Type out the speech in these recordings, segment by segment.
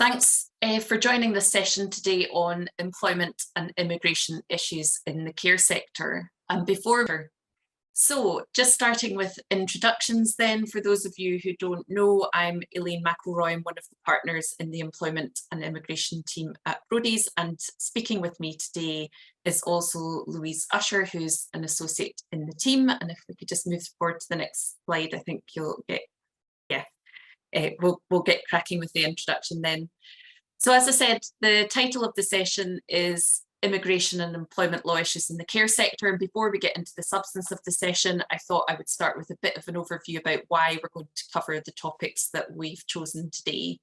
Thanks for joining this session today on employment and immigration issues in the care sector. Just starting with introductions then, for those of you who don't know, I'm Elaine McIlroy. I'm one of the partners in the employment and immigration team at Brodie's, and speaking with me today is also Louise Usher, who's an associate in the team. And if we could just move forward to the next slide, I think you'll get, we'll get cracking with the introduction then. So as I said, the title of the session is Immigration and Employment Law Issues in the Care Sector. And before we get into the substance of the session, I thought I would start with a bit of an overview about why we're going to cover the topics that we've chosen today.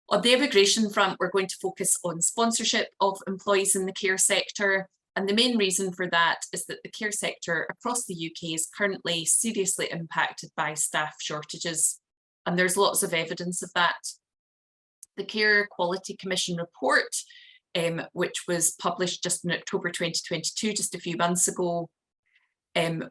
On the immigration front, we're going to focus on sponsorship of employees in the care sector. And the main reason for that is that the care sector across the UK is currently seriously impacted by staff shortages. And there's lots of evidence of that. The Care Quality Commission report, which was published just in October 2022, just a few months ago,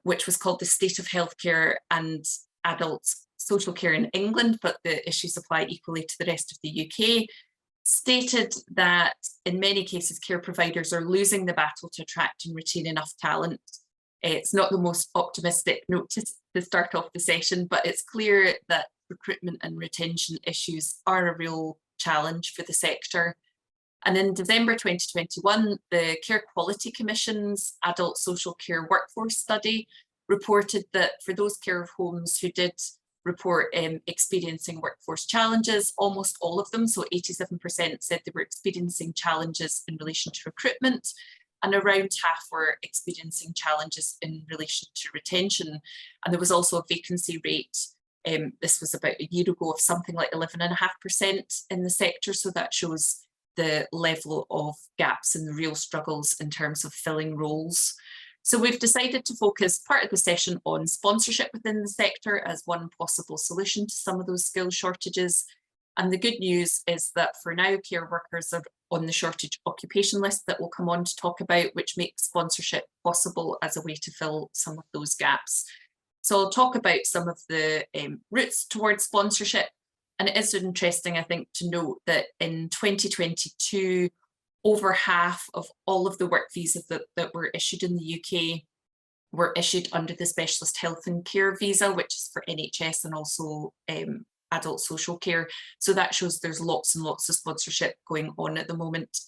which was called The State of Healthcare and Adult Social Care in England, but the issues apply equally to the rest of the UK, stated that in many cases care providers are losing the battle to attract and retain enough talent. It's not the most optimistic note to start off the session, but it's clear that recruitment and retention issues are a real challenge for the sector. And in December 2021, the Care Quality Commission's Adult Social Care Workforce Study reported that for those care homes who did report experiencing workforce challenges, almost all of them, so 87%, said they were experiencing challenges in relation to recruitment, and around half were experiencing challenges in relation to retention. And there was also a vacancy rate, this was about a year ago, of something like 11.5% in the sector, so that shows the level of gaps and the real struggles in terms of filling roles. So we've decided to focus part of the session on sponsorship within the sector as one possible solution to some of those skill shortages. And the good news is that for now, care workers are on the shortage occupation list that we'll come on to talk about, which makes sponsorship possible as a way to fill some of those gaps. So I'll talk about some of the routes towards sponsorship. And it is interesting, I think, to note that in 2022, over half of all of the work visas that were issued in the UK were issued under the Specialist Health and Care visa, which is for NHS and also adult social care. So that shows there's lots and lots of sponsorship going on at the moment.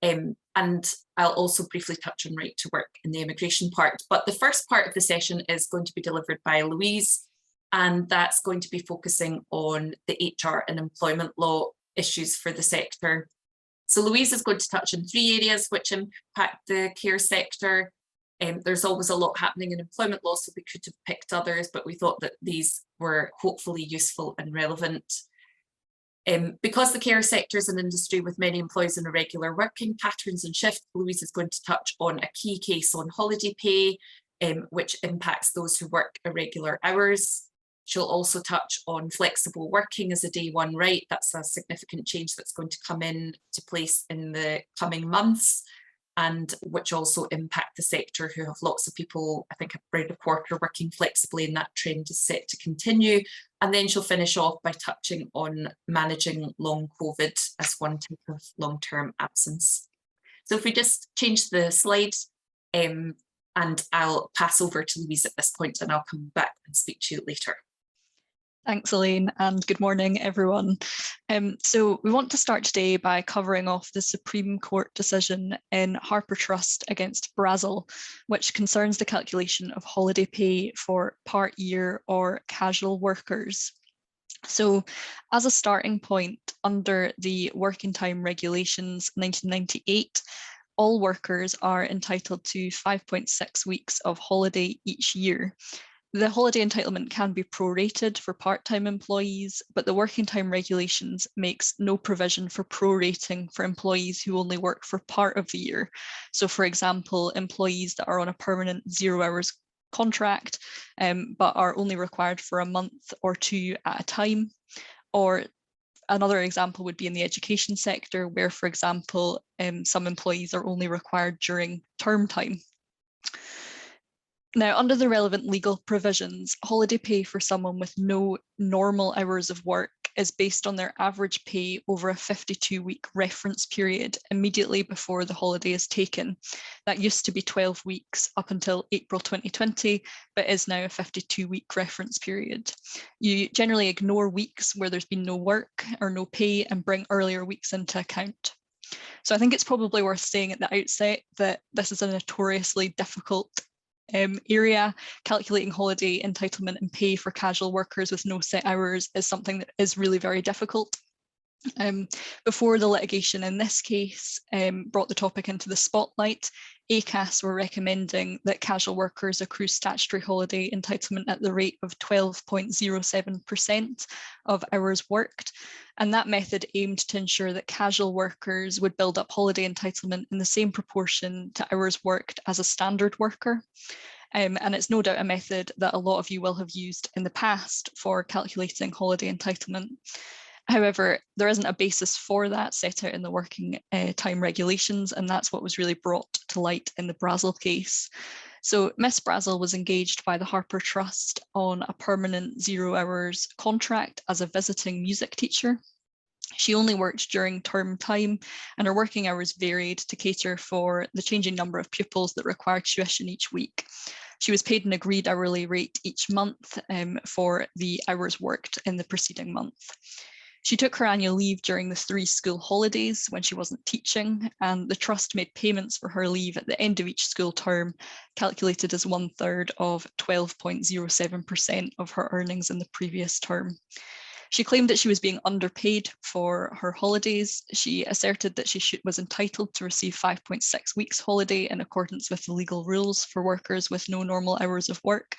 And I'll also briefly touch on right to work in the immigration part. But the first part of the session is going to be delivered by Louise, and that's going to be focusing on the HR and employment law issues for the sector. So Louise is going to touch on three areas which impact the care sector. There's always a lot happening in employment law, so we could have picked others, but we thought that these were hopefully useful and relevant. Because the care sector is an industry with many employees in irregular working patterns and shifts, Louise is going to touch on a key case on holiday pay, which impacts those who work irregular hours. She'll also touch on flexible working as a day one right. That's a significant change that's going to come into place in the coming months, and which also impact the sector, who have lots of people, I think around a quarter, working flexibly, and that trend is set to continue. And then she'll finish off by touching on managing long COVID as one type of long-term absence. So if we just change the slide, and I'll pass over to Louise at this point, and I'll come back and speak to you later. Thanks, Elaine, and good morning, everyone. So we want to start today by covering off the Supreme Court decision in Harper Trust against Brazil, which concerns the calculation of holiday pay for part-year or casual workers. So as a starting point, under the Working Time Regulations 1998, all workers are entitled to 5.6 weeks of holiday each year. The holiday entitlement can be prorated for part-time employees, but the Working Time Regulations makes no provision for prorating for employees who only work for part of the year. So for example, employees that are on a permanent 0 hours contract, but are only required for a month or two at a time. Or another example would be in the education sector, where, for example, some employees are only required during term time. Now, under the relevant legal provisions, holiday pay for someone with no normal hours of work is based on their average pay over a 52-week reference period immediately before the holiday is taken. That used to be 12 weeks up until April 2020, but is now a 52-week reference period. You generally ignore weeks where there's been no work or no pay and bring earlier weeks into account. So I think it's probably worth saying at the outset that this is a notoriously difficult area. Calculating holiday entitlement and pay for casual workers with no set hours is something that is really very difficult. Before the litigation in this case brought the topic into the spotlight, ACAS were recommending that casual workers accrue statutory holiday entitlement at the rate of 12.07% of hours worked. And that method aimed to ensure that casual workers would build up holiday entitlement in the same proportion to hours worked as a standard worker. And it's no doubt a method that a lot of you will have used in the past for calculating holiday entitlement. However, there isn't a basis for that set out in the working time regulations, and that's what was really brought to light in the Brazel case. So Miss Brazel was engaged by the Harper Trust on a permanent 0 hours contract as a visiting music teacher. She only worked during term time, and her working hours varied to cater for the changing number of pupils that required tuition each week. She was paid an agreed hourly rate each month for the hours worked in the preceding month. She took her annual leave during the 3 school holidays when she wasn't teaching, and the trust made payments for her leave at the end of each school term, calculated as 1/3 of 12.07% of her earnings in the previous term. She claimed that she was being underpaid for her holidays. She asserted that she was entitled to receive 5.6 weeks holiday in accordance with the legal rules for workers with no normal hours of work.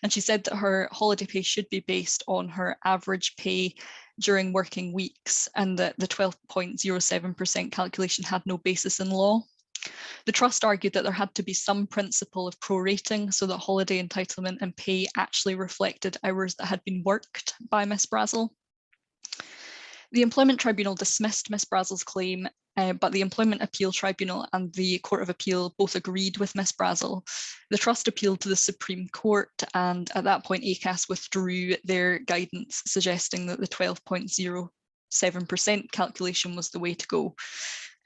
And she said that her holiday pay should be based on her average pay during working weeks, and that the 12.07% calculation had no basis in law. The trust argued that there had to be some principle of prorating so that holiday entitlement and pay actually reflected hours that had been worked by Miss Brazel. The Employment Tribunal dismissed Miss Brazel's claim, but the Employment Appeal Tribunal and the Court of Appeal both agreed with Miss Brazel. The trust appealed to the Supreme Court, and at that point ACAS withdrew their guidance, suggesting that the 12.07% calculation was the way to go.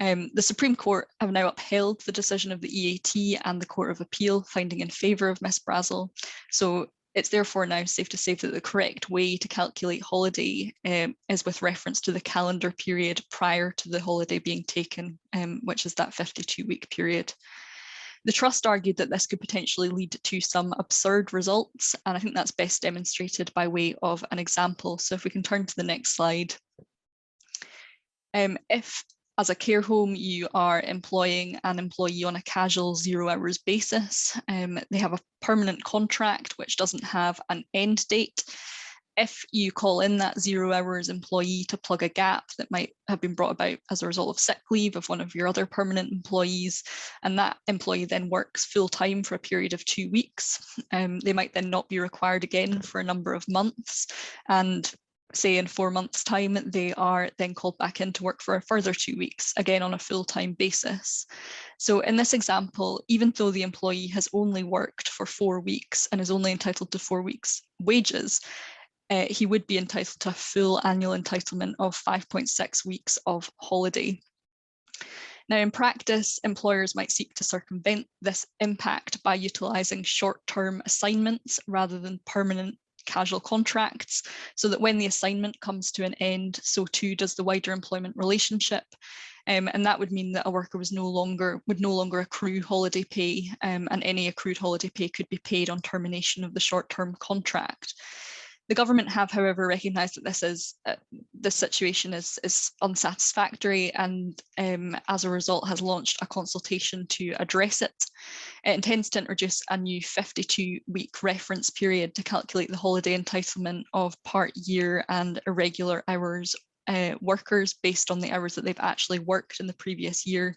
The Supreme Court have now upheld the decision of the EAT and the Court of Appeal, finding in favour of Miss Brazel. So it's therefore now safe to say that the correct way to calculate holiday is with reference to the calendar period prior to the holiday being taken, which is that 52-week period. The trust argued that this could potentially lead to some absurd results, and I think that's best demonstrated by way of an example. So if we can turn to the next slide. If as a care home, you are employing an employee on a casual 0 hours basis. They have a permanent contract which doesn't have an end date. If you call in that 0 hours employee to plug a gap that might have been brought about as a result of sick leave of one of your other permanent employees, and that employee then works full time for a period of 2 weeks, they might then not be required again for a number of months. And say in 4 months' time, they are then called back in to work for a further 2 weeks, again on a full-time basis. So in this example, even though the employee has only worked for 4 weeks and is only entitled to 4 weeks' wages, he would be entitled to a full annual entitlement of 5.6 weeks of holiday. Now, in practice, employers might seek to circumvent this impact by utilising short-term assignments rather than permanent casual contracts, so that when the assignment comes to an end, so too does the wider employment relationship. And that would mean that a worker would no longer accrue holiday pay, and any accrued holiday pay could be paid on termination of the short-term contract. The government have, however, recognised that this situation is unsatisfactory, and as a result has launched a consultation to address it. It intends to introduce a new 52-week reference period to calculate the holiday entitlement of part-year and irregular hours workers based on the hours that they've actually worked in the previous year,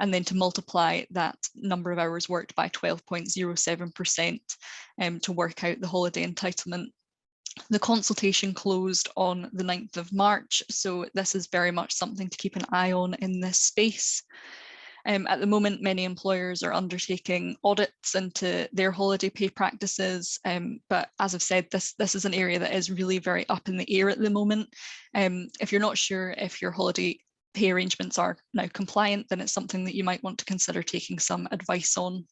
and then to multiply that number of hours worked by 12.07% to work out the holiday entitlement. The consultation closed on the 9th of March, so this is very much something to keep an eye on in this space. At the moment, many employers are undertaking audits into their holiday pay practices, but as I've said, this is an area that is really very up in the air at the moment. If you're not sure if your holiday pay arrangements are now compliant, then it's something that you might want to consider taking some advice on.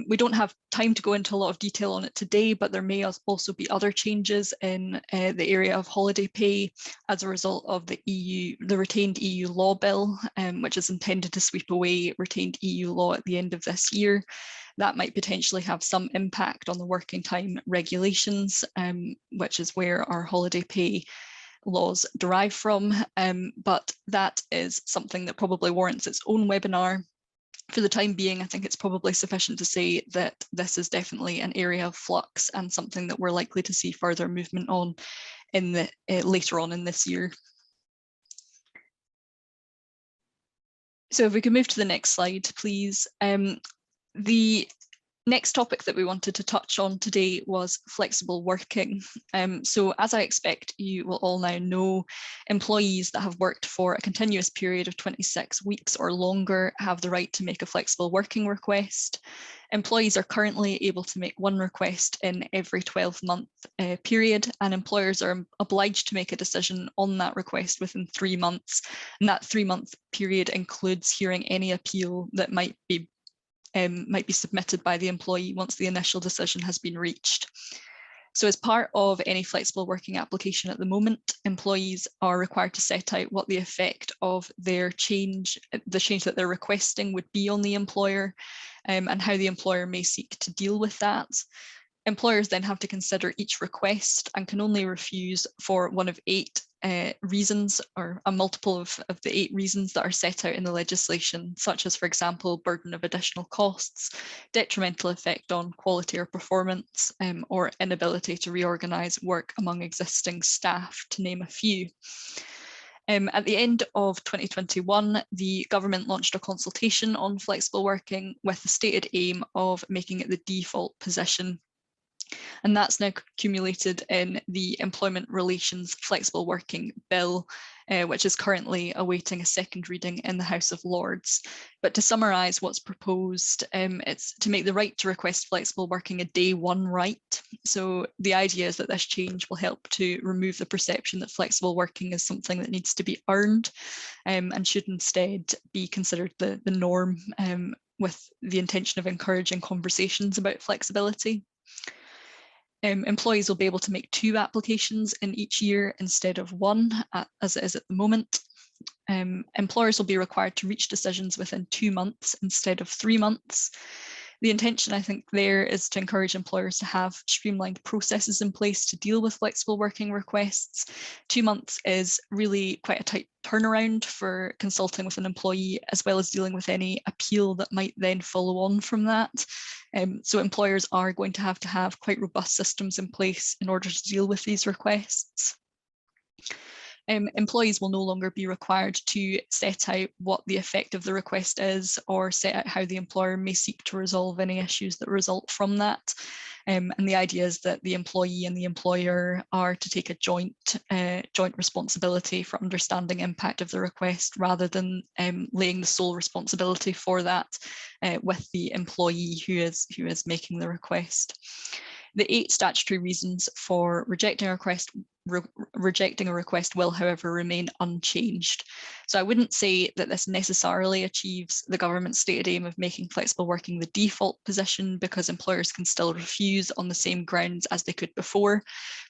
We don't have time to go into a lot of detail on it today, but there may also be other changes in the area of holiday pay as a result of the retained EU law bill, which is intended to sweep away retained EU law at the end of this year. That might potentially have some impact on the working time regulations, which is where our holiday pay laws derive from, but that is something that probably warrants its own webinar. For the time being, I think it's probably sufficient to say that this is definitely an area of flux and something that we're likely to see further movement on in the later on in this year. So if we can move to the next slide, please. The next topic that we wanted to touch on today was flexible working. So as I expect you will all now know, employees that have worked for a continuous period of 26 weeks or longer have the right to make a flexible working request. Employees are currently able to make one request in every 12-month period, and employers are obliged to make a decision on that request within 3 months. And that 3-month period includes hearing any appeal that might be submitted by the employee once the initial decision has been reached. So as part of any flexible working application at the moment, employees are required to set out what the effect of their change, the change that they're requesting would be on the employer, and how the employer may seek to deal with that. Employers then have to consider each request and can only refuse for one of 8 reasons, or a multiple of the 8 reasons that are set out in the legislation, such as, for example, burden of additional costs, detrimental effect on quality or performance, or inability to reorganise work among existing staff, to name a few. At the end of 2021, the government launched a consultation on flexible working with the stated aim of making it the default position. And that's now accumulated in the Employment Relations Flexible Working Bill, which is currently awaiting a second reading in the House of Lords. But to summarise what's proposed, it's to make the right to request flexible working a day one right. So the idea is that this change will help to remove the perception that flexible working is something that needs to be earned, and should instead be considered the norm, with the intention of encouraging conversations about flexibility. Employees will be able to make 2 applications in each year instead of 1, as it is at the moment. Employers will be required to reach decisions within 2 months instead of 3 months. The intention, I think, there is to encourage employers to have streamlined processes in place to deal with flexible working requests. 2 months is really quite a tight turnaround for consulting with an employee, as well as dealing with any appeal that might then follow on from that. So employers are going to have quite robust systems in place in order to deal with these requests. Employees will no longer be required to set out what the effect of the request is, or set out how the employer may seek to resolve any issues that result from that. And the idea is that the employee and the employer are to take a joint responsibility for understanding impact of the request, rather than laying the sole responsibility for that with the employee who is making the request. The 8 statutory reasons for rejecting a request will, however, remain unchanged. So I wouldn't say that this necessarily achieves the government's stated aim of making flexible working the default position, because employers can still refuse on the same grounds as they could before,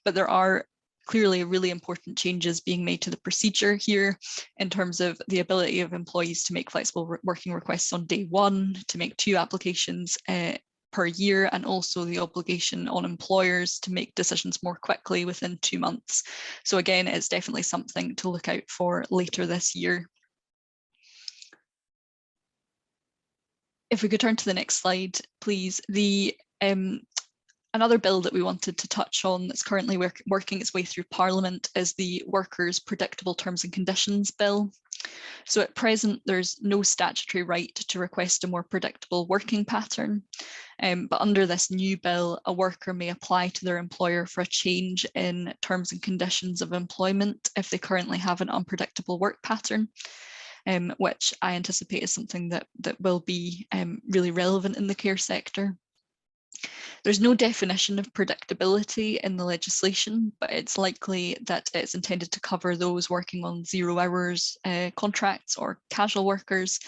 but there are clearly really important changes being made to the procedure here, in terms of the ability of employees to make flexible working requests on day 1, to make 2 applications per year, and also the obligation on employers to make decisions more quickly within 2 months. So again, it's definitely something to look out for later this year. If we could turn to the next slide, please. Another bill that we wanted to touch on that's currently working its way through Parliament is the Workers' Predictable Terms and Conditions Bill. So at present, there's no statutory right to request a more predictable working pattern. But under this new bill, a worker may apply to their employer for a change in terms and conditions of employment if they currently have an unpredictable work pattern. which I anticipate is something that will be really relevant in the care sector. There's no definition of predictability in the legislation, but it's likely that it's intended to cover those working on 0 hours contracts or casual workers.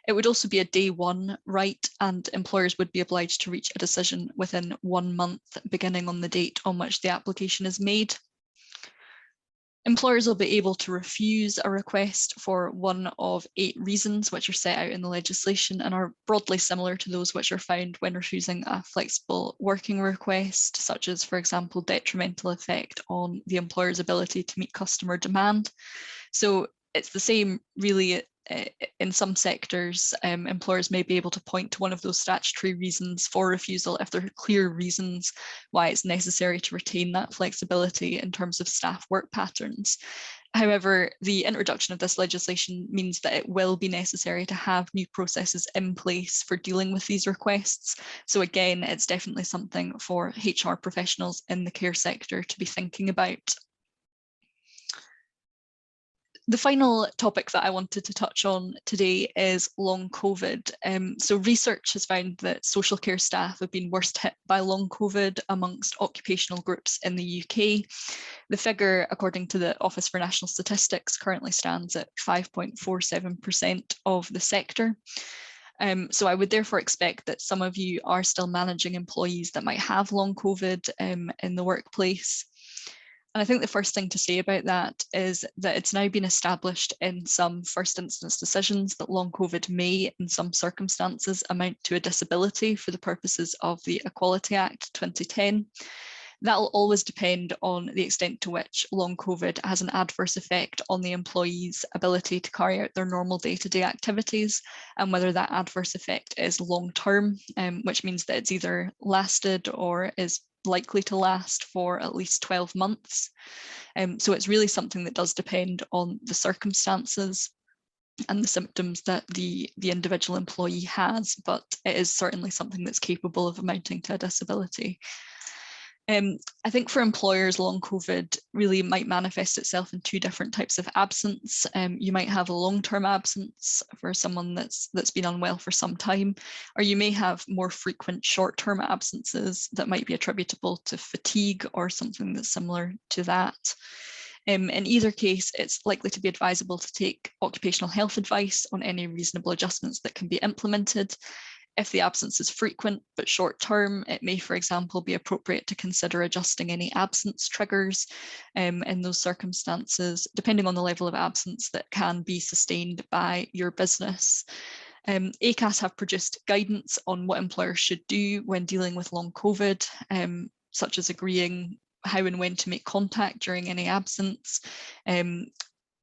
It would also be a day one right, and employers would be obliged to reach a decision within 1 month, beginning on the date on which the application is made. Employers will be able to refuse a request for one of 8 reasons which are set out in the legislation and are broadly similar to those which are found when refusing a flexible working request, such as, for example, detrimental effect on the employer's ability to meet customer demand. So it's the same really. In some sectors, employers may be able to point to one of those statutory reasons for refusal if there are clear reasons why it's necessary to retain that flexibility in terms of staff work patterns. However, the introduction of this legislation means that it will be necessary to have new processes in place for dealing with these requests. So again, it's definitely something for HR professionals in the care sector to be thinking about. The final topic that I wanted to touch on today is long COVID. So research has found that social care staff have been worst hit by long COVID amongst occupational groups in the UK. The figure, according to the Office for National Statistics, currently stands at 5.47% of the sector. So I would therefore expect that some of you are still managing employees that might have long COVID in the workplace. And I think the first thing to say about that is that it's now been established in some first instance decisions that long COVID may, in some circumstances, amount to a disability for the purposes of the Equality Act 2010. That will always depend on the extent to which long COVID has an adverse effect on the employee's ability to carry out their normal day-to-day activities, and whether that adverse effect is long-term, which means that it's either lasted or is likely to last for at least 12 months. So it's really something that does depend on the circumstances and the symptoms that the individual employee has, but it is certainly something that's capable of amounting to a disability. I think for employers, long COVID really might manifest itself in 2 different types of absence. You might have a long-term absence for someone that's been unwell for some time, or you may have more frequent short-term absences that might be attributable to fatigue or something that's similar to that. In either case, it's likely to be advisable to take occupational health advice on any reasonable adjustments that can be implemented. If the absence is frequent but short term, it may, for example, be appropriate to consider adjusting any absence triggers in those circumstances, depending on the level of absence that can be sustained by your business. ACAS have produced guidance on what employers should do when dealing with long COVID, such as agreeing how and when to make contact during any absence,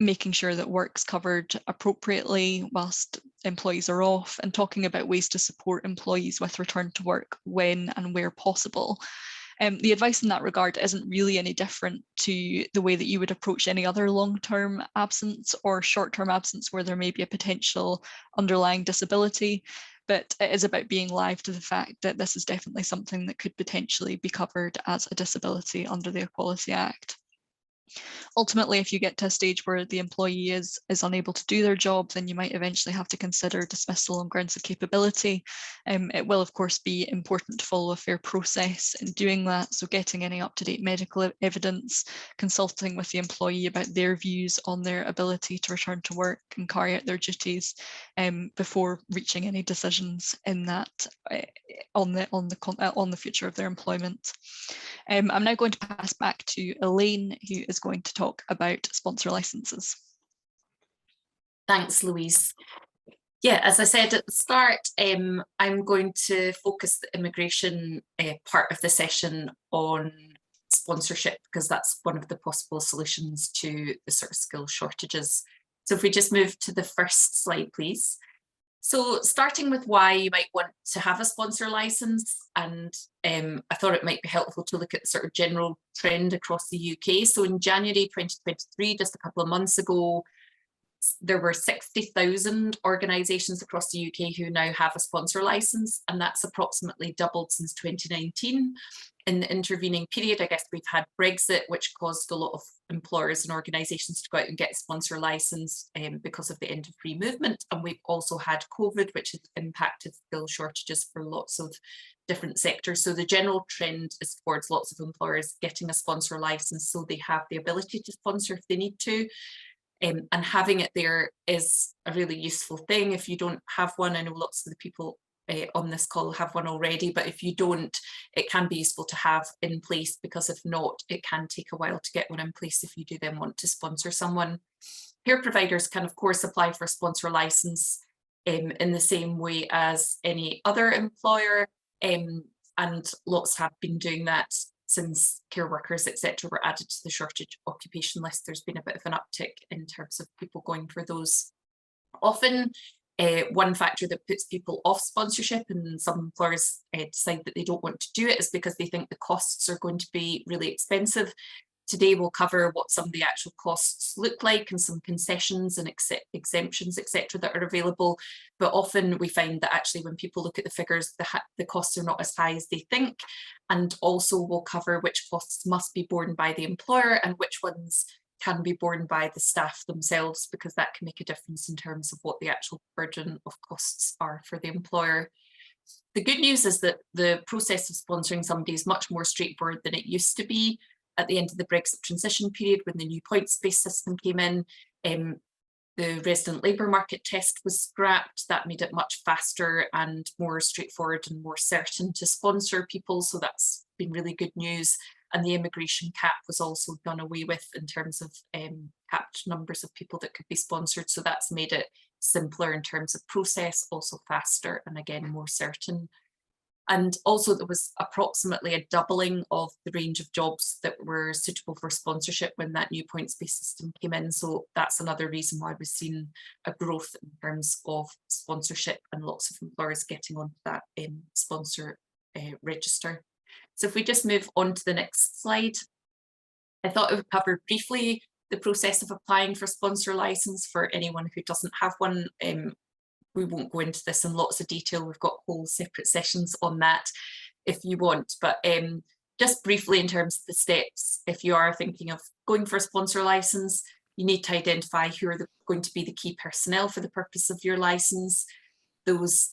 making sure that work's covered appropriately whilst employees are off, and talking about ways to support employees with return to work when and where possible. The advice in that regard isn't really any different to the way that you would approach any other long-term absence or short-term absence where there may be a potential underlying disability, but it is about being live to the fact that this is definitely something that could potentially be covered as a disability under the Equality Act. Ultimately, if you get to a stage where the employee is unable to do their job, then you might eventually have to consider dismissal on grounds of capability. It will, of course, be important to follow a fair process in doing that. So getting any up-to-date medical evidence, consulting with the employee about their views on their ability to return to work and carry out their duties before reaching any decisions in that on the future of their employment. I'm now going to pass back to Elaine, who is going to talk about sponsor licenses. Thanks, Louise. Yeah, as I said at the start, I'm going to focus the immigration part of the session on sponsorship, because that's one of the possible solutions to the sort of skill shortages. So if we just move to the first slide, please. So starting with why you might want to have a sponsor license, and I thought it might be helpful to look at the sort of general trend across the UK. So in January 2023, just a couple of months ago, there were 60,000 organisations across the UK who now have a sponsor licence, and that's approximately doubled since 2019. In the intervening period, I guess we've had Brexit, which caused a lot of employers and organisations to go out and get a sponsor licence because of the end of free movement. And we've also had COVID, which has impacted skill shortages for lots of different sectors. So the general trend is towards lots of employers getting a sponsor licence so they have the ability to sponsor if they need to. And having it there is a really useful thing. If you don't have one, I know lots of the people on this call have one already, but if you don't, it can be useful to have in place, because if not, it can take a while to get one in place if you do then want to sponsor someone. Care providers can of course apply for a sponsor licence in the same way as any other employer, and lots have been doing that since care workers, etc., were added to the shortage occupation list. There's been a bit of an uptick in terms of people going for those. Often, one factor that puts people off sponsorship, and some employers decide that they don't want to do it, is because they think the costs are going to be really expensive. Today we'll cover what some of the actual costs look like and some concessions and exemptions, etc., that are available. But often we find that actually when people look at the figures, the costs are not as high as they think. And also we'll cover which costs must be borne by the employer and which ones can be borne by the staff themselves, because that can make a difference in terms of what the actual burden of costs are for the employer. The good news is that the process of sponsoring somebody is much more straightforward than it used to be. At the end of the Brexit transition period, when the new points-based system came in, the resident labour market test was scrapped. That made it much faster and more straightforward and more certain to sponsor people. So that's been really good news. And the immigration cap was also done away with in terms of capped numbers of people that could be sponsored. So that's made it simpler in terms of process, also faster, and again, more certain. And also there was approximately a doubling of the range of jobs that were suitable for sponsorship when that new points-based system came in. So that's another reason why we've seen a growth in terms of sponsorship and lots of employers getting onto that sponsor register. So if we just move on to the next slide, I thought I would cover briefly the process of applying for a sponsor licence for anyone who doesn't have one. We won't go into this in lots of detail. We've got whole separate sessions on that if you want, but just briefly in terms of the steps, if you are thinking of going for a sponsor licence, you need to identify who are going to be the key personnel for the purpose of your licence. Those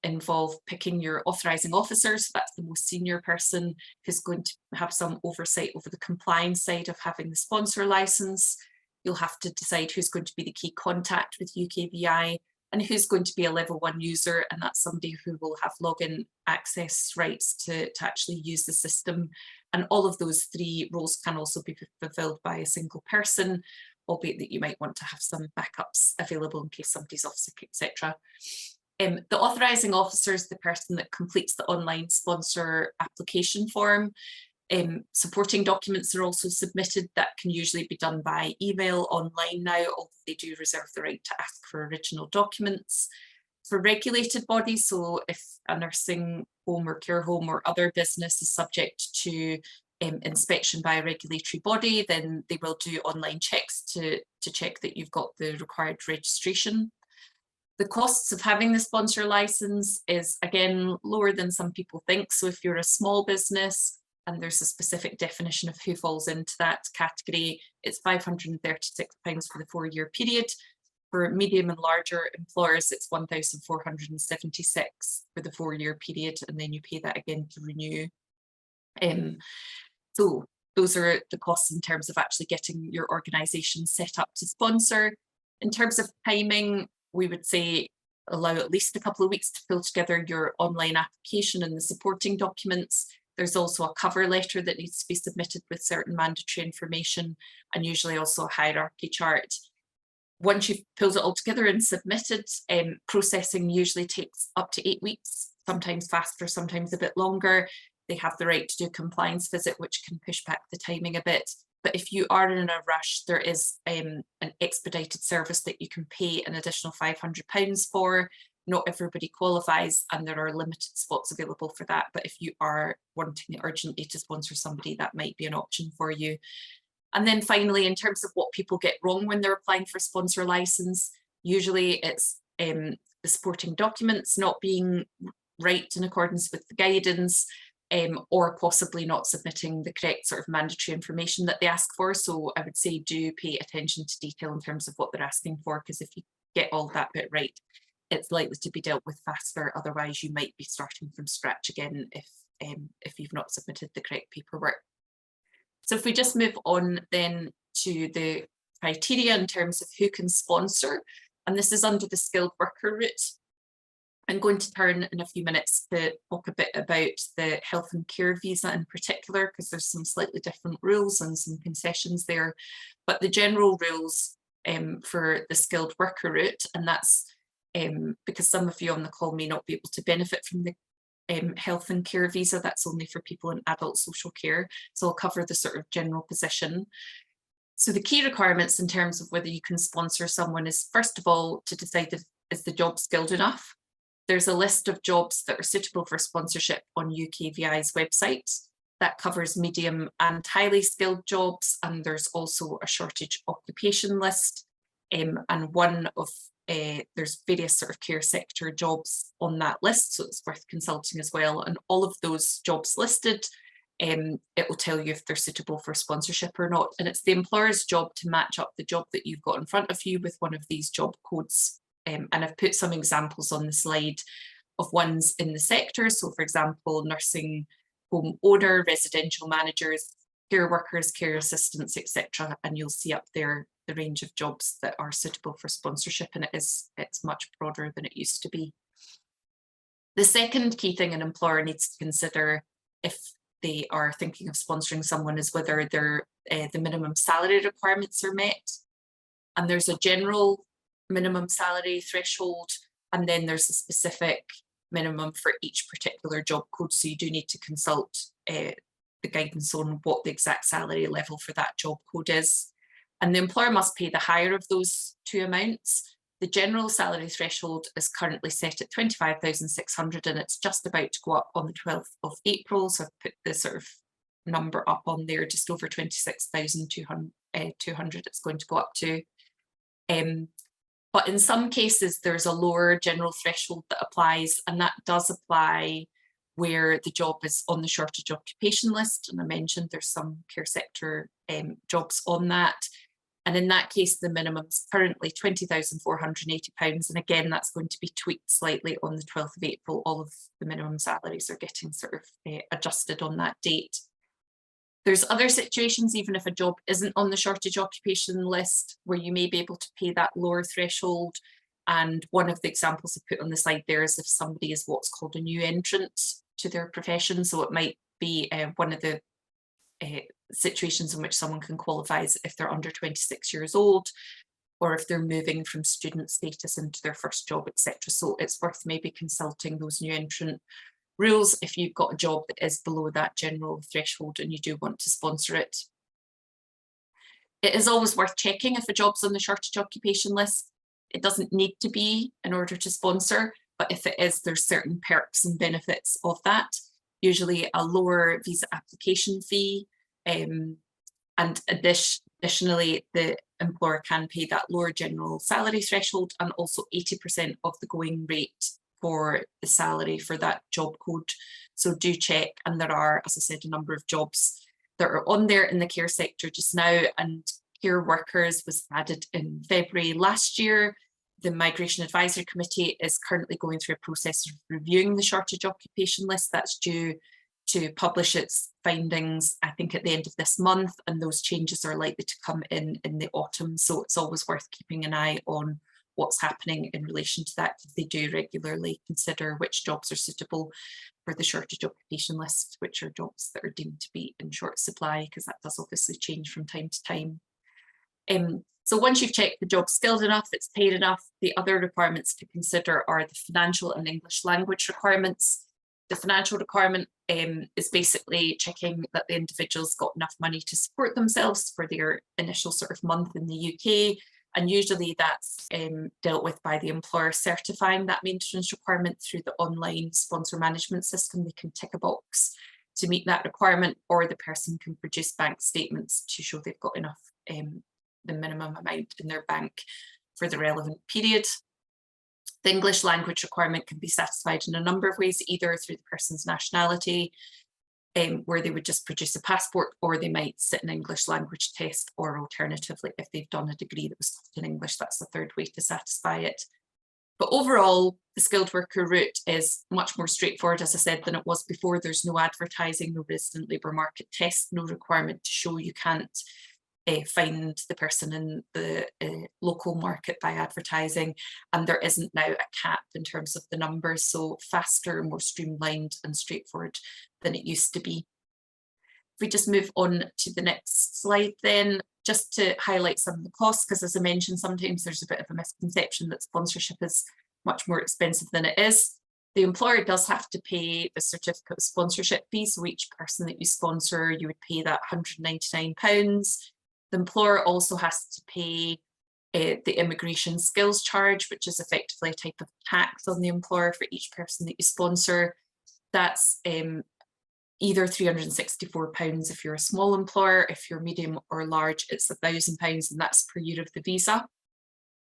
involve picking your authorising officer, so that's the most senior person who's going to have some oversight over the compliance side of having the sponsor licence. You'll have to decide who's going to be the key contact with UKVI and who's going to be a level 1 user, and that's somebody who will have login access rights to actually use the system. And all of those 3 roles can also be fulfilled by a single person, albeit that you might want to have some backups available in case somebody's off sick, etc. The authorising officer is the person that completes the online sponsor application form. Supporting documents are also submitted. That can usually be done by email, online now, although they do reserve the right to ask for original documents. For regulated bodies, so if a nursing home or care home or other business is subject to inspection by a regulatory body, then they will do online checks to check that you've got the required registration. The costs of having the sponsor licence is, again, lower than some people think. So if you're a small business and there's a specific definition of who falls into that category, it's £536 for the 4-year period. For medium and larger employers, it's £1,476 for the 4-year period, and then you pay that again to renew. So those are the costs in terms of actually getting your organisation set up to sponsor. In terms of timing, we would say allow at least a couple of weeks to pull together your online application and the supporting documents. There's also a cover letter that needs to be submitted with certain mandatory information, and usually also a hierarchy chart. Once you've pulled it all together and submitted, processing usually takes up to 8 weeks, sometimes faster, sometimes a bit longer. They have the right to do a compliance visit, which can push back the timing a bit. But if you are in a rush, there is an expedited service that you can pay an additional £500 for. Not everybody qualifies, and there are limited spots available for that. But if you are wanting urgently to sponsor somebody, that might be an option for you. And then finally, in terms of what people get wrong when they're applying for a sponsor license, usually it's the supporting documents not being right in accordance with the guidance, or possibly not submitting the correct sort of mandatory information that they ask for. So I would say do pay attention to detail in terms of what they're asking for, because if you get all that bit right, it's likely to be dealt with faster. Otherwise, you might be starting from scratch again if you've not submitted the correct paperwork. So if we just move on then to the criteria in terms of who can sponsor, and this is under the skilled worker route. I'm going to turn in a few minutes to talk a bit about the health and care visa in particular, because there's some slightly different rules and some concessions there. But the general rules for the skilled worker route, and that's because some of you on the call may not be able to benefit from the health and care visa, that's only for people in adult social care. So I'll cover the sort of general position. So the key requirements in terms of whether you can sponsor someone is, first of all, to decide if is the job skilled enough. There's a list of jobs that are suitable for sponsorship on UKVI's website that covers medium and highly skilled jobs, and there's also a shortage occupation list, and one of there's various sort of care sector jobs on that list, so it's worth consulting as well. And all of those jobs listed, it will tell you if they're suitable for sponsorship or not. And it's the employer's job to match up the job that you've got in front of you with one of these job codes. And I've put some examples on the slide of ones in the sector. So for example, nursing home owner, residential managers, care workers, care assistants, etc. And you'll see up there the range of jobs that are suitable for sponsorship, and it's much broader than it used to be. The second key thing an employer needs to consider if they are thinking of sponsoring someone is whether the minimum salary requirements are met. And there's a general minimum salary threshold, and then there's a specific minimum for each particular job code. So you do need to consult the guidance on what the exact salary level for that job code is. And the employer must pay the higher of those two amounts. The general salary threshold is currently set at 25,600, and it's just about to go up on the 12th of April. So I've put the sort of number up on there, just over 26,200 it's going to go up to. But in some cases, there's a lower general threshold that applies, and that does apply where the job is on the shortage occupation list. And I mentioned there's some care sector jobs on that. And in that case, the minimum is currently £20,480. And again, that's going to be tweaked slightly on the 12th of April. All of the minimum salaries are getting sort of adjusted on that date. There's other situations, even if a job isn't on the shortage occupation list, where you may be able to pay that lower threshold. And one of the examples I put on the slide there is if somebody is what's called a new entrant to their profession. So it might be one of the situations in which someone can qualify is if they're under 26 years old, or if they're moving from student status into their first job, etc. So it's worth maybe consulting those new entrant rules if you've got a job that is below that general threshold and you do want to sponsor it. It is always worth checking if a job's on the shortage occupation list. It doesn't need to be in order to sponsor, but if it is, there's certain perks and benefits of that. Usually a lower visa application fee, and additionally, the employer can pay that lower general salary threshold and also 80% of the going rate for the salary for that job code. So do check, and there are, as I said, a number of jobs that are on there in the care sector just now, and care workers was added in February last year. The Migration Advisory Committee is currently going through a process of reviewing the shortage occupation list. That's due to publish its findings, I think, at the end of this month, and those changes are likely to come in the autumn. So it's always worth keeping an eye on what's happening in relation to that, because they do regularly consider which jobs are suitable for the shortage occupation list, which are jobs that are deemed to be in short supply, because that does obviously change from time to time. So once you've checked the job skilled enough, it's paid enough, the other requirements to consider are the financial and English language requirements. The financial requirement is basically checking that the individual's got enough money to support themselves for their initial sort of month in the UK. And usually that's dealt with by the employer certifying that maintenance requirement through the online sponsor management system. They can tick a box to meet that requirement, or the person can produce bank statements to show they've got enough, the minimum amount in their bank for the relevant period. The English language requirement can be satisfied in a number of ways, either through the person's nationality, where they would just produce a passport, or they might sit an English language test, or alternatively, if they've done a degree that was taught in English, that's the third way to satisfy it. But overall, the skilled worker route is much more straightforward, as I said, than it was before. There's no advertising, no resident labour market test, no requirement to show you can't find the person in the local market by advertising, and there isn't now a cap in terms of the numbers, so faster, more streamlined and straightforward than it used to be. If we just move on to the next slide then, just to highlight some of the costs, because as I mentioned, sometimes there's a bit of a misconception that sponsorship is much more expensive than it is. The employer does have to pay the certificate of sponsorship fee, so each person that you sponsor, you would pay that £199. The employer also has to pay the immigration skills charge, which is effectively a type of tax on the employer for each person that you sponsor. That's either £364 if you're a small employer. If you're medium or large, it's £1,000, and that's per year of the visa.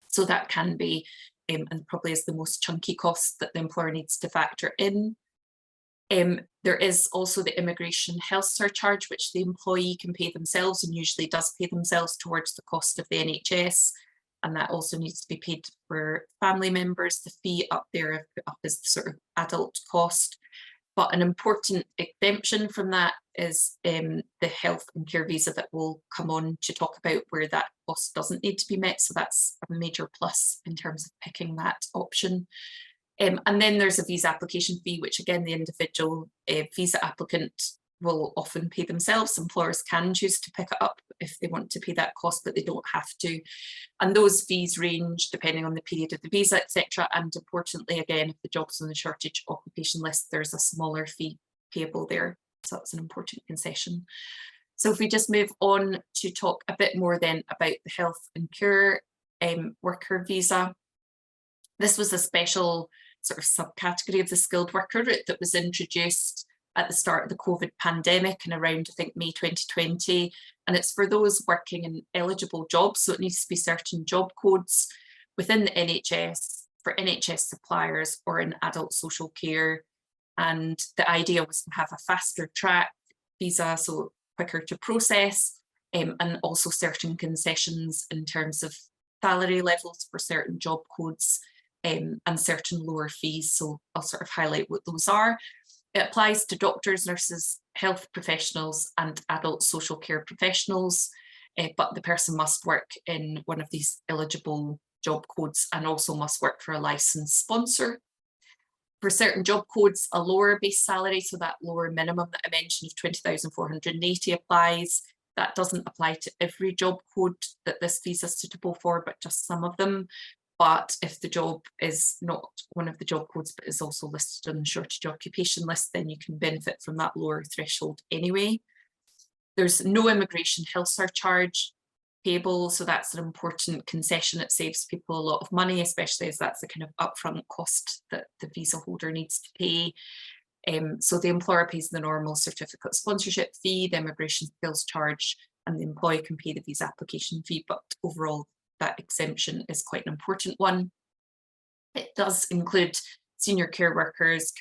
So that can be, and probably is the most chunky cost that the employer needs to factor in. There is also the immigration health surcharge, which the employee can pay themselves, and usually does pay themselves towards the cost of the NHS. And that also needs to be paid for family members. The fee up there I've put up is the sort of adult cost. But an important exemption from that is the health and care visa that we'll come on to talk about, where that cost doesn't need to be met. So that's a major plus in terms of picking that option. And then there's a visa application fee, which again, the individual visa applicant will often pay themselves. Employers can choose to pick it up if they want to pay that cost, but they don't have to. And those fees range depending on the period of the visa, etc. And importantly, again, if the job's on the shortage occupation list, there's a smaller fee payable there. So that's an important concession. So if we just move on to talk a bit more then about the health and care worker visa. This was a special sort of subcategory of the skilled worker route that was introduced at the start of the COVID pandemic in around, I think, May 2020. And it's for those working in eligible jobs. So it needs to be certain job codes within the NHS, for NHS suppliers, or in adult social care. And the idea was to have a faster track visa, so quicker to process, and also certain concessions in terms of salary levels for certain job codes, and certain lower fees. So I'll sort of highlight what those are. It applies to doctors, nurses, health professionals, and adult social care professionals, but the person must work in one of these eligible job codes and also must work for a licensed sponsor. For certain job codes, a lower base salary, so that lower minimum that I mentioned of 20,480 applies. That doesn't apply to every job code that this visa is suitable for, but just some of them. But if the job is not one of the job codes, but is also listed on the shortage occupation list, then you can benefit from that lower threshold anyway. There's no immigration health surcharge payable, so that's an important concession. It saves people a lot of money, especially as that's the kind of upfront cost that the visa holder needs to pay. So the employer pays the normal certificate sponsorship fee, the immigration skills charge, and the employee can pay the visa application fee, but overall that exemption is quite an important one. It does include senior care workers,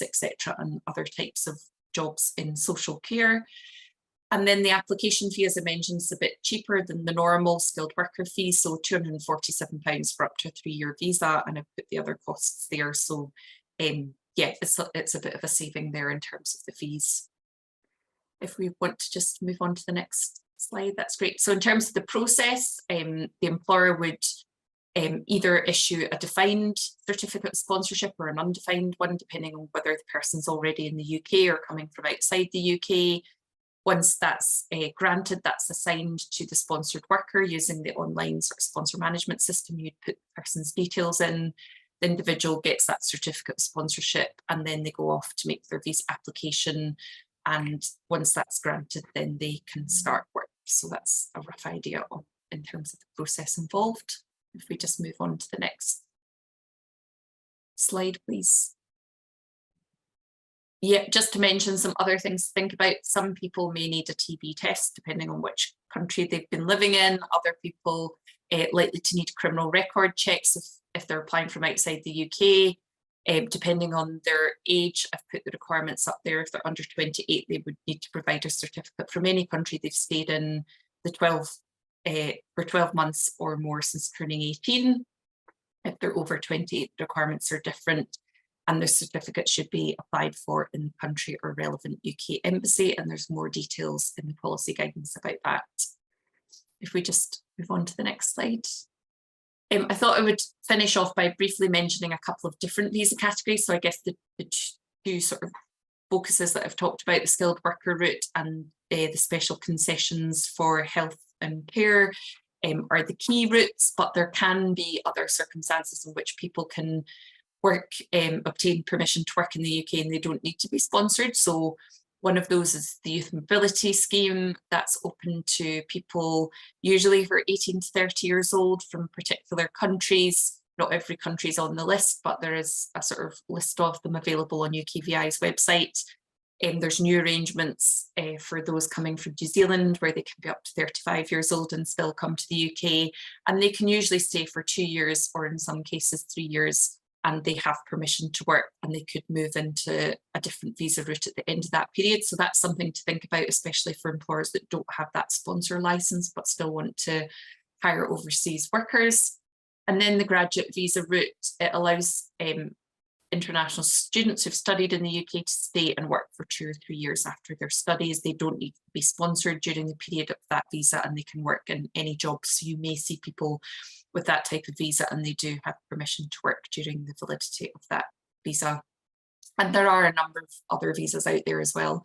etc., and other types of jobs in social care. And then the application fee, as I mentioned, is a bit cheaper than the normal skilled worker fee, so £247 for up to a 3-year visa, and I've put the other costs there. So yeah, it's a bit of a saving there in terms of the fees. If we want to just move on to the next slide, that's great. So in terms of the process, the employer would either issue a defined certificate of sponsorship or an undefined one, depending on whether the person's already in the UK or coming from outside the UK. Once that's granted, that's assigned to the sponsored worker using the online sort of sponsor management system. You'd put the person's details in, the individual gets that certificate of sponsorship, and then they go off to make their visa application. And once that's granted, then they can start work. So that's a rough idea in terms of the process involved. If we just move on to the next slide, please. Yeah, just to mention some other things to think about. Some people may need a TB test depending on which country they've been living in. Other people likely to need criminal record checks if they're applying from outside the UK. Depending on their age, I've put the requirements up there. If they're under 28, they would need to provide a certificate from any country they've stayed in for 12 months or more since turning 18. If they're over 28, the requirements are different, and the certificate should be applied for in the country or relevant UK embassy, and there's more details in the policy guidance about that. If we just move on to the next slide. I thought I would finish off by briefly mentioning a couple of different visa categories. So I guess the two sort of focuses that I've talked about, the skilled worker route and the special concessions for health and care, are the key routes, but there can be other circumstances in which people can work, obtain permission to work in the UK, and they don't need to be sponsored. So one of those is the Youth Mobility Scheme. That's open to people usually who are 18 to 30 years old from particular countries. Not every country is on the list, but there is a sort of list of them available on UKVI's website. There's new arrangements for those coming from New Zealand, where they can be up to 35 years old and still come to the UK. And they can usually stay for 2 years, or in some cases 3 years, and they have permission to work, and they could move into a different visa route at the end of that period. So that's something to think about, especially for employers that don't have that sponsor license but still want to hire overseas workers. And then the graduate visa route, it allows international students who've studied in the UK to stay and work for 2 or 3 years after their studies. They don't need to be sponsored during the period of that visa, and they can work in any job. So you may see people with that type of visa, and they do have permission to work during the validity of that visa. And there are a number of other visas out there as well.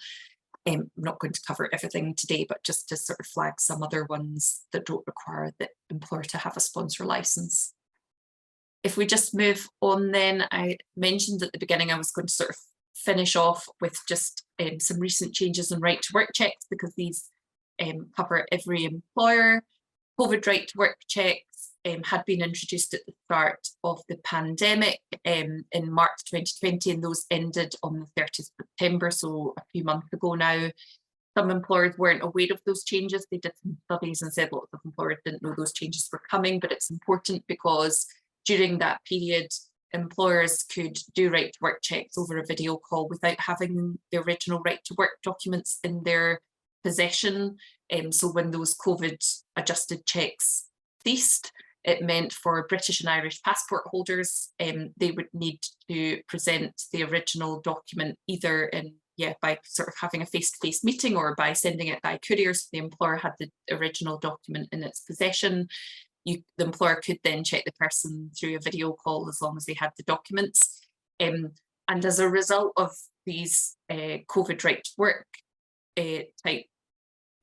I'm not going to cover everything today, but just to sort of flag some other ones that don't require the employer to have a sponsor license. If we just move on, then I mentioned at the beginning I was going to sort of finish off with just some recent changes in right to work checks, because these cover every employer. COVID right to work checks had been introduced at the start of the pandemic in March 2020, and those ended on the 30th of September, so a few months ago now. Some employers weren't aware of those changes. They did some studies and said lots of employers didn't know those changes were coming, but it's important because during that period, employers could do right to work checks over a video call without having the original right to work documents in their possession. So when those COVID adjusted checks ceased, it meant for British and Irish passport holders, they would need to present the original document either by sort of having a face-to-face meeting or by sending it by courier, so the employer had the original document in its possession. The employer could then check the person through a video call as long as they had the documents. And as a result of these COVID right to work type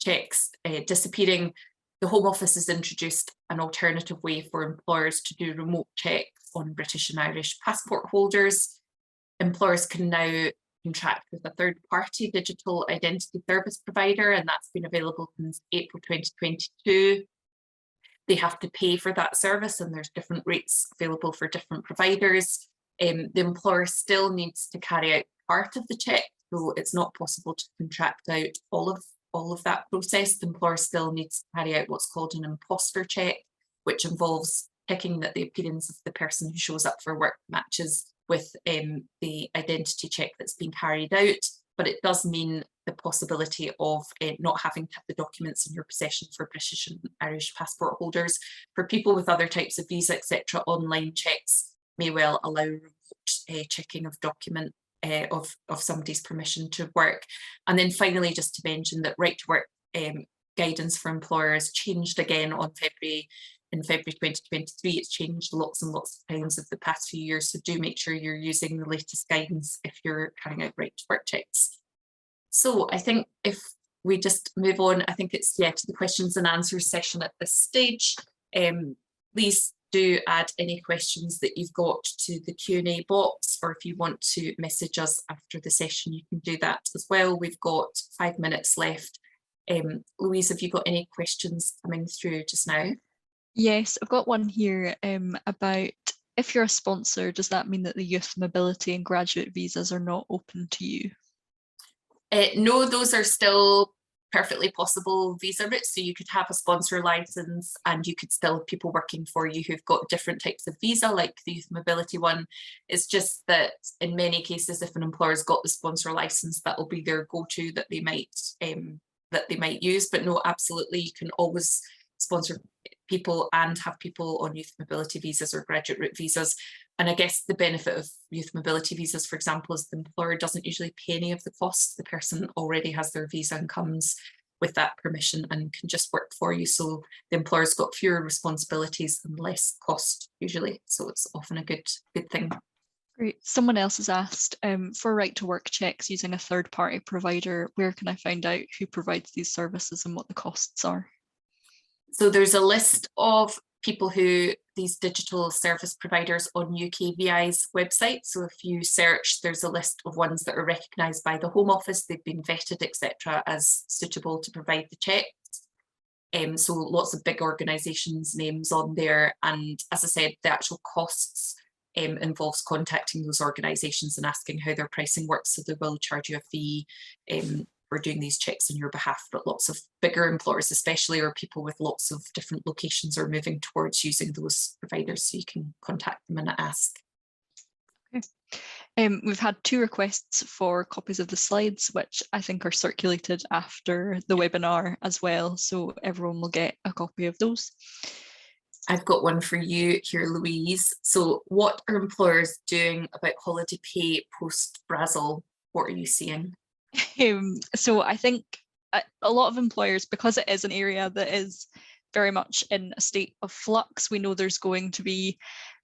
checks disappearing, the Home Office has introduced an alternative way for employers to do remote checks on British and Irish passport holders. Employers can now contract with a third-party digital identity service provider, and that's been available since April 2022. They have to pay for that service, and there's different rates available for different providers. The employer still needs to carry out part of the check, so it's not possible to contract out all of that process. The employer still needs to carry out what's called an imposter check, which involves checking that the appearance of the person who shows up for work matches with the identity check that's been carried out. But it does mean the possibility of not having to have the documents in your possession for British and Irish passport holders. For people with other types of visa, etc., online checks may well allow remote checking of document of somebody's permission to work. And then finally, just to mention that right to work guidance for employers changed again in February 2023. It's changed lots and lots of times over the past few years, so do make sure you're using the latest guidance if you're carrying out right to work checks. So I think if we just move on, I think it's to the questions and answers session at this stage. Please do add any questions that you've got to the Q&A box, or if you want to message us after the session, you can do that as well. We've got 5 minutes left. Louise, have you got any questions coming through just now? Yes, I've got one here about if you're a sponsor, does that mean that the youth mobility and graduate visas are not open to you? No, those are still perfectly possible visa routes. So you could have a sponsor license and you could still have people working for you who've got different types of visa, like the youth mobility one. It's just that in many cases, if an employer's got the sponsor license, that will be their go-to that they might use. But no, absolutely, you can always sponsor people and have people on youth mobility visas or graduate route visas. And I guess the benefit of youth mobility visas, for example, is the employer doesn't usually pay any of the costs. The person already has their visa and comes with that permission and can just work for you. So the employer's got fewer responsibilities and less cost usually. So it's often a good thing. Great. Someone else has asked, for right to work checks using a third party provider, where can I find out who provides these services and what the costs are? So there's a list of people these digital service providers on UKVI's website. So if you search, there's a list of ones that are recognised by the Home Office, they've been vetted, etc., as suitable to provide the checks. So lots of big organisations' names on there. And as I said, the actual costs involves contacting those organisations and asking how their pricing works. So they will charge you a fee for doing these checks on your behalf, but lots of bigger employers especially, or people with lots of different locations, are moving towards using those providers, so you can contact them and ask. Okay. We've had 2 requests for copies of the slides, which I think are circulated after the webinar as well, so everyone will get a copy of those. I've got one for you here, Louise. So what are employers doing about holiday pay post-Brazil? What are you seeing? So I think a lot of employers, because it is an area that is very much in a state of flux, we know there's going to be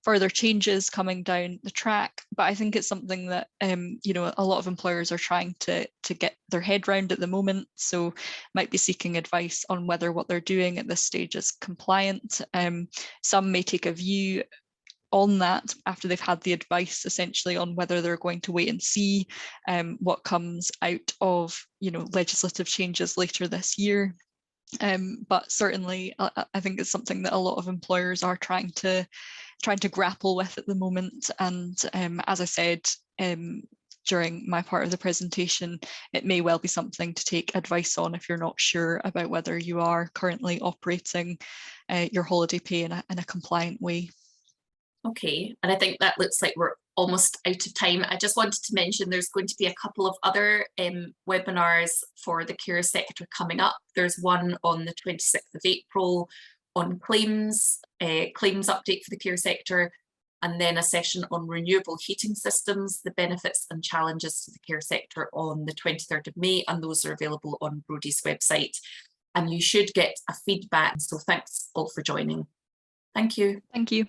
further changes coming down the track, but I think it's something that you know, a lot of employers are trying to get their head round at the moment, so might be seeking advice on whether what they're doing at this stage is compliant. Some may take a view on that after they've had the advice, essentially, on whether they're going to wait and see what comes out of, you know, legislative changes later this year. But certainly I think it's something that a lot of employers are trying to grapple with at the moment. And as I said during my part of the presentation, it may well be something to take advice on if you're not sure about whether you are currently operating your holiday pay in a compliant way. Okay, and I think that looks like we're almost out of time. I just wanted to mention there's going to be a couple of other webinars for the care sector coming up. There's one on the 26th of April on claims update for the care sector, and then a session on renewable heating systems, the benefits and challenges to the care sector on the 23rd of May, and those are available on Brodie's website. And you should get a feedback, so thanks all for joining. Thank you. Thank you.